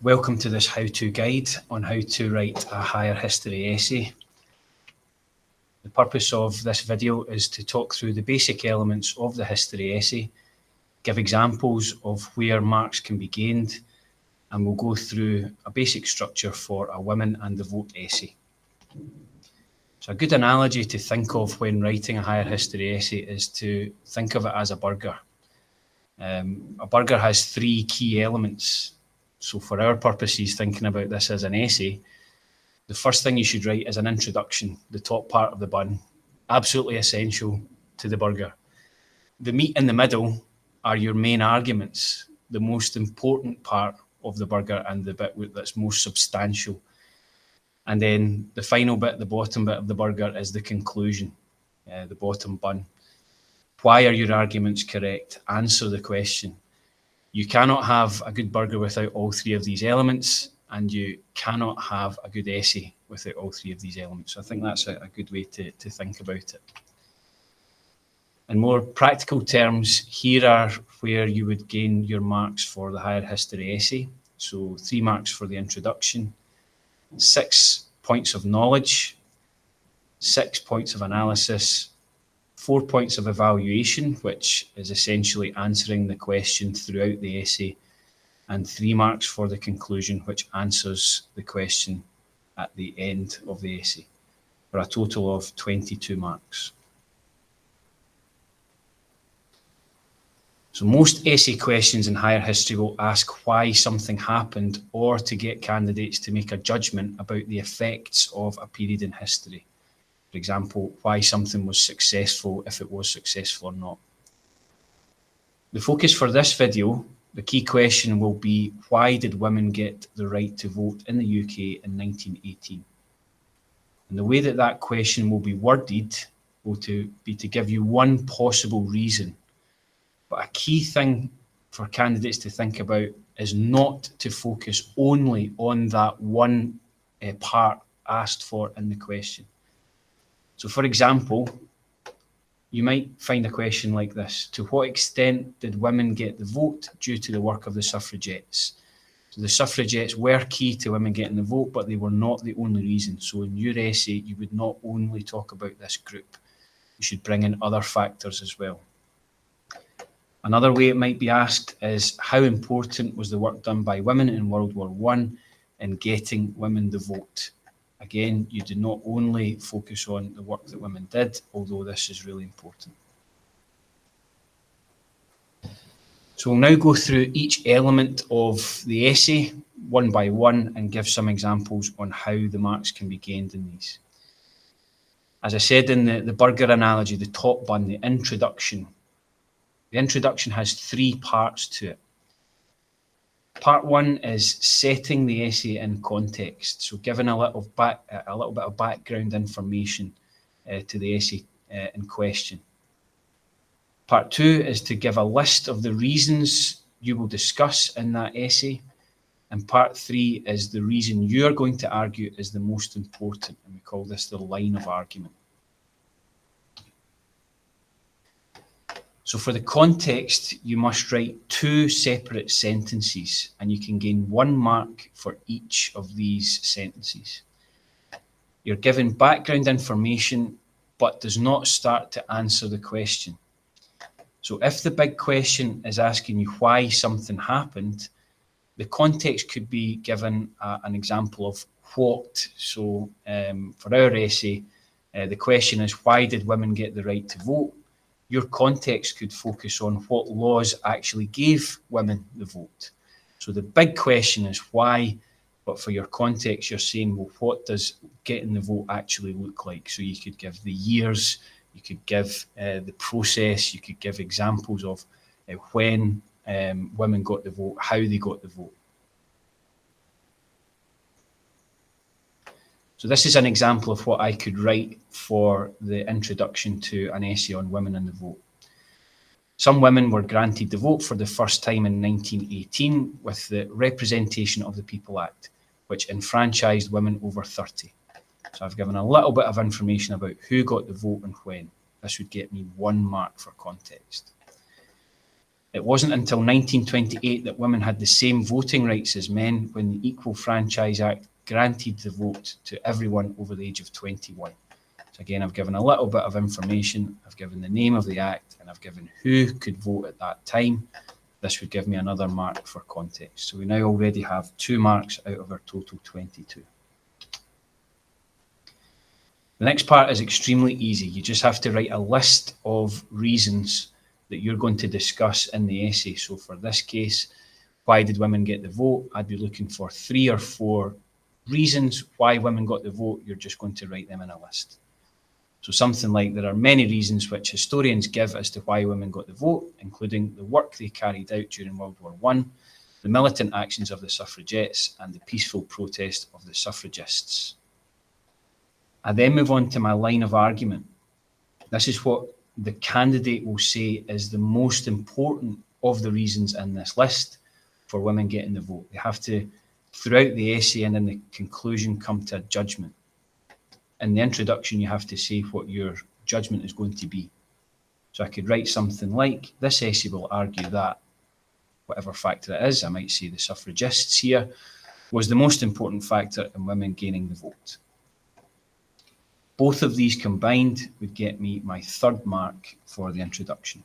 Welcome to this how-to guide on how to write a higher history essay. The purpose of this video is to talk through the basic elements of the history essay, give examples of where marks can be gained, and we'll go through a basic structure for a women and the vote essay. So a good analogy to think of when writing a higher history essay is to think of it as a burger. A burger has three key elements. So for our purposes, thinking about this as an essay, the first thing you should write is an introduction, the top part of the bun, absolutely essential to the burger. The meat in the middle are your main arguments, the most important part of the burger and the bit that's most substantial. And then the final bit, the bottom bit of the burger, is the conclusion, the bottom bun. Why are your arguments correct? Answer the question. You cannot have a good burger without all three of these elements, and you cannot have a good essay without all three of these elements. So I think that's a good way to think about it. In more practical terms, here are where you would gain your marks for the higher history essay. So 3 marks for the introduction, 6 points of knowledge, 6 points of analysis, 4 points of evaluation, which is essentially answering the question throughout the essay, and 3 marks for the conclusion, which answers the question at the end of the essay, for a total of 22 marks. So most essay questions in higher history will ask why something happened, or to get candidates to make a judgment about the effects of a period in history. For example, why something was successful, if it was successful or not. The focus for this video, the key question will be, why did women get the right to vote in the UK in 1918? And the way that that question will be worded will be to give you one possible reason. But a key thing for candidates to think about is not to focus only on that one part asked for in the question. So for example, you might find a question like this: to what extent did women get the vote due to the work of the suffragettes? So the suffragettes were key to women getting the vote, but they were not the only reason. So in your essay, you would not only talk about this group. You should bring in other factors as well. Another way it might be asked is, how important was the work done by women in World War I in getting women the vote? Again, you do not only focus on the work that women did, although this is really important. So we'll now go through each element of the essay one by one and give some examples on how the marks can be gained in these. As I said in the burger analogy, the top bun, the introduction. The introduction has 3 parts to it. Part 1 is setting the essay in context, so giving a little bit of background information to the essay in question. Part 2 is to give a list of the reasons you will discuss in that essay, and part 3 is the reason you're going to argue is the most important, and we call this the line of argument. So for the context, you must write 2 separate sentences, and you can gain 1 mark for each of these sentences. You're given background information, but does not start to answer the question. So if the big question is asking you why something happened, the context could be given an example of what. So for our essay, the question is, why did women get the right to vote? Your context could focus on what laws actually gave women the vote. So the big question is why, but for your context, you're saying, well, what does getting the vote actually look like? So you could give the years, you could give the process, you could give examples of when women got the vote, how they got the vote. So this is an example of what I could write for the introduction to an essay on women and the vote. Some women were granted the vote for the first time in 1918 with the Representation of the People Act, which enfranchised women over 30. So I've given a little bit of information about who got the vote and when. This would get me 1 mark for context. It wasn't until 1928 that women had the same voting rights as men, when the Equal Franchise Act granted the vote to everyone over the age of 21. So again, I've given a little bit of information. I've given the name of the act, and I've given who could vote at that time. This would give me another mark for context. So we now already have 2 marks out of our total 22. The next part is extremely easy. You just have to write a list of reasons that you're going to discuss in the essay. So for this case, why did women get the vote? I'd be looking for 3 or 4 reasons why women got the vote. You're just going to write them in a list. So something like, there are many reasons which historians give as to why women got the vote, including the work they carried out during World War I, the militant actions of the suffragettes, and the peaceful protest of the suffragists. I then move on to my line of argument. This is what the candidate will say is the most important of the reasons in this list for women getting the vote. They have to, throughout the essay and in the conclusion, come to a judgment. In the introduction, you have to say what your judgment is going to be. So I could write something like, this essay will argue that, whatever factor it is, I might say the suffragists here, was the most important factor in women gaining the vote. Both of these combined would get me my 3rd mark for the introduction.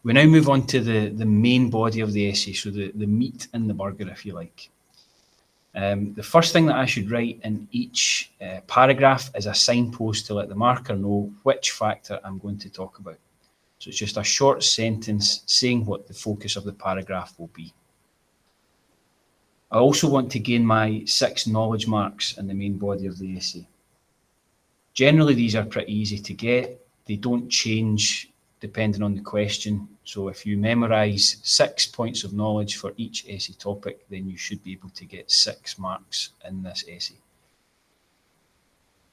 We now move on to the main body of the essay, so the meat in the burger, if you like. The first thing that I should write in each paragraph is a signpost to let the marker know which factor I'm going to talk about. So it's just a short sentence saying what the focus of the paragraph will be. I also want to gain my 6 knowledge marks in the main body of the essay. Generally, these are pretty easy to get. They don't change depending on the question. So if you memorise 6 points of knowledge for each essay topic, then you should be able to get 6 marks in this essay.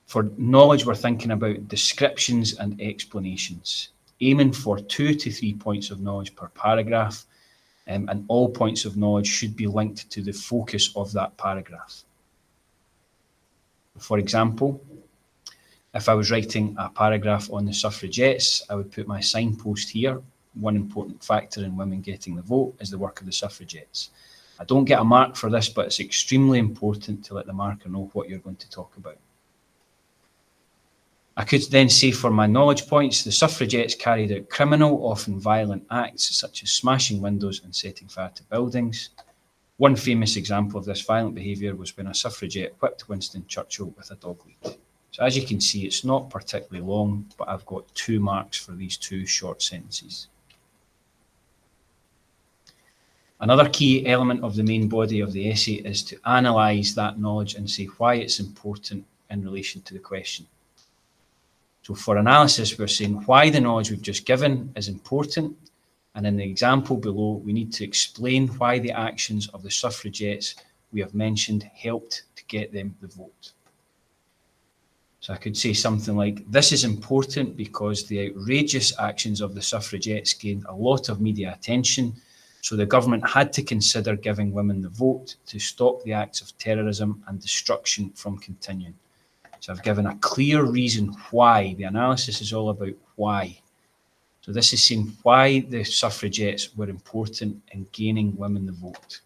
For knowledge, we're thinking about descriptions and explanations, aiming for 2 to 3 points of knowledge per paragraph, and all points of knowledge should be linked to the focus of that paragraph. For example, if I was writing a paragraph on the suffragettes, I would put my signpost here. One important factor in women getting the vote is the work of the suffragettes. I don't get a mark for this, but it's extremely important to let the marker know what you're going to talk about. I could then say for my knowledge points, the suffragettes carried out criminal, often violent acts, such as smashing windows and setting fire to buildings. One famous example of this violent behaviour was when a suffragette whipped Winston Churchill with a dog lead. So as you can see, it's not particularly long, but I've got 2 marks for these 2 short sentences. Another key element of the main body of the essay is to analyse that knowledge and say why it's important in relation to the question. So for analysis, we're saying why the knowledge we've just given is important. And in the example below, we need to explain why the actions of the suffragettes we have mentioned helped to get them the vote. So I could say something like, this is important because the outrageous actions of the suffragettes gained a lot of media attention, so the government had to consider giving women the vote to stop the acts of terrorism and destruction from continuing. So I've given a clear reason why. The analysis is all about why. So this is saying why the suffragettes were important in gaining women the vote.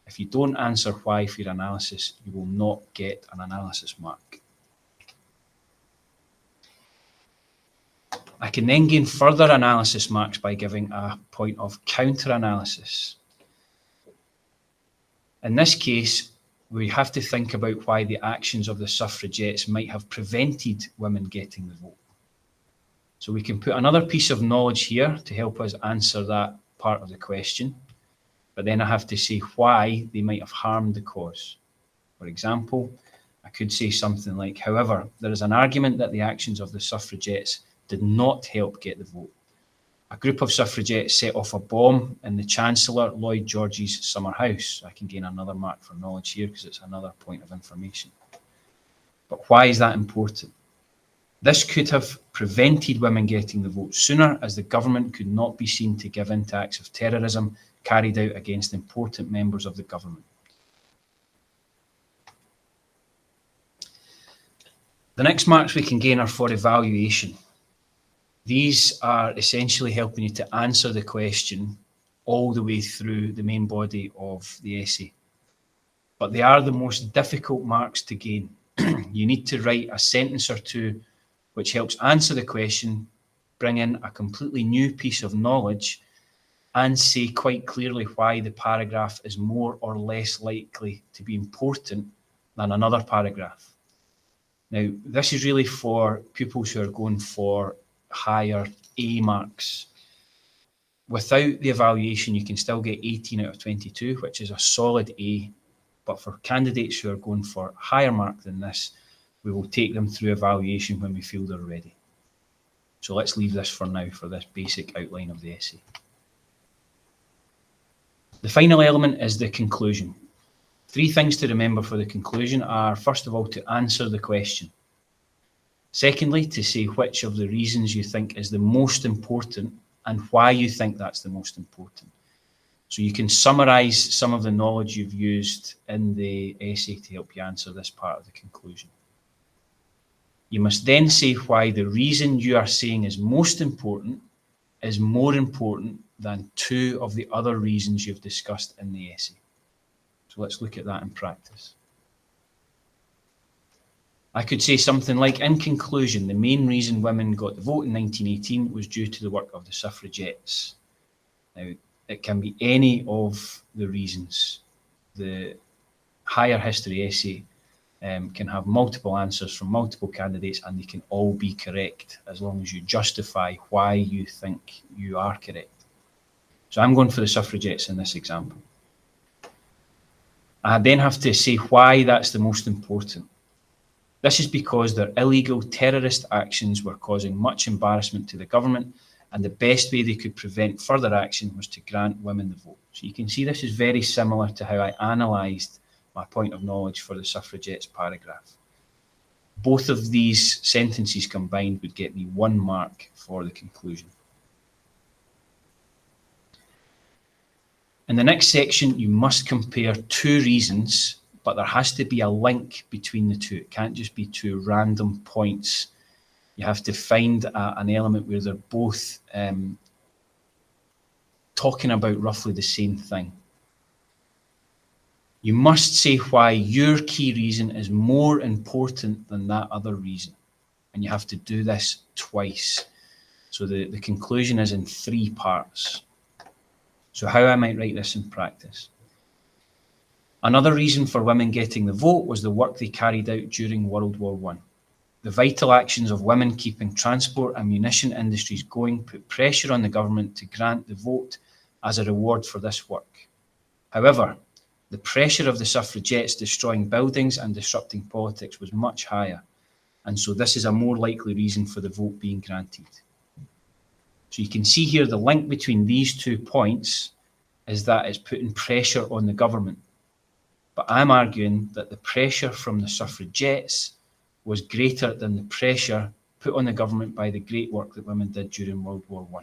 If you don't answer why for your analysis, you will not get an analysis mark. I can then gain further analysis marks by giving a point of counter-analysis. In this case, we have to think about why the actions of the suffragettes might have prevented women getting the vote. So we can put another piece of knowledge here to help us answer that part of the question, but then I have to say why they might have harmed the cause. For example, I could say something like, however, there is an argument that the actions of the suffragettes did not help get the vote. A group of suffragettes set off a bomb in the Chancellor Lloyd George's summer house. I can gain another mark for knowledge here because it's another point of information. But why is that important? This could have prevented women getting the vote sooner, as the government could not be seen to give in to acts of terrorism carried out against important members of the government. The next marks we can gain are for evaluation. These are essentially helping you to answer the question all the way through the main body of the essay. But they are the most difficult marks to gain. You need to write a sentence or two which helps answer the question, bring in a completely new piece of knowledge, and say quite clearly why the paragraph is more or less likely to be important than another paragraph. Now, this is really for pupils who are going for higher A marks. Without the evaluation, you can still get 18 out of 22, which is a solid A. But for candidates who are going for higher mark than this, we will take them through evaluation when we feel they're ready. So let's leave this for now for this basic outline of the essay. The final element is the conclusion. 3 things to remember for the conclusion are, first of all, to answer the question. Secondly, to say which of the reasons you think is the most important and why you think that's the most important. So you can summarise some of the knowledge you've used in the essay to help you answer this part of the conclusion. You must then say why the reason you are saying is most important is more important than 2 of the other reasons you've discussed in the essay. So let's look at that in practice. I could say something like, in conclusion, the main reason women got the vote in 1918 was due to the work of the suffragettes. Now, it can be any of the reasons. The higher history essay can have multiple answers from multiple candidates, and they can all be correct as long as you justify why you think you are correct. So I'm going for the suffragettes in this example. I then have to say why that's the most important. This is because their illegal terrorist actions were causing much embarrassment to the government, and the best way they could prevent further action was to grant women the vote. So you can see this is very similar to how I analysed my point of knowledge for the suffragettes paragraph. Both of these sentences combined would get me 1 mark for the conclusion. In the next section, you must compare 2 reasons, but there has to be a link between the 2. It can't just be 2 random points. You have to find an element where they're both talking about roughly the same thing. You must say why your key reason is more important than that other reason. And you have to do this twice. So the conclusion is in 3 parts. So how I might write this in practice. Another reason for women getting the vote was the work they carried out during World War I. The vital actions of women keeping transport and munition industries going put pressure on the government to grant the vote as a reward for this work. However, the pressure of the suffragettes destroying buildings and disrupting politics was much higher, and so this is a more likely reason for the vote being granted. So you can see here the link between these 2 points is that it's putting pressure on the government. But I'm arguing that the pressure from the suffragettes was greater than the pressure put on the government by the great work that women did during World War I.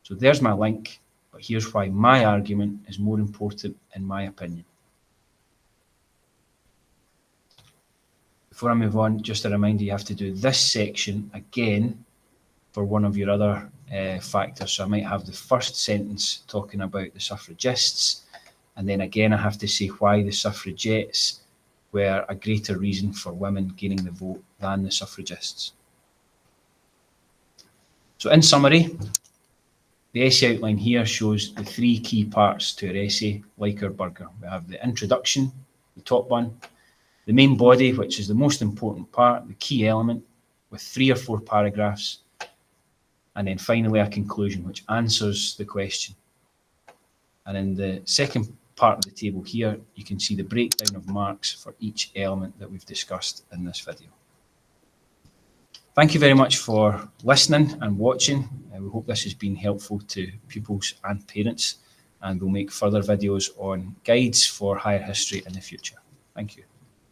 So there's my link, but here's why my argument is more important in my opinion. Before I move on, just a reminder, you have to do this section again for one of your other factors. So I might have the first sentence talking about the suffragists, and then again I have to say why the suffragettes were a greater reason for women gaining the vote than the suffragists. So in summary, the essay outline here shows the 3 key parts to our essay, like our burger. We have the introduction, the top one, the main body, which is the most important part, the key element, with 3 or 4 paragraphs, and then finally a conclusion, which answers the question. And in the second part of the table here, you can see the breakdown of marks for each element that we've discussed in this video. Thank you very much for listening and watching. We hope this has been helpful to pupils and parents, and we'll make further videos on guides for higher history in the future. Thank you.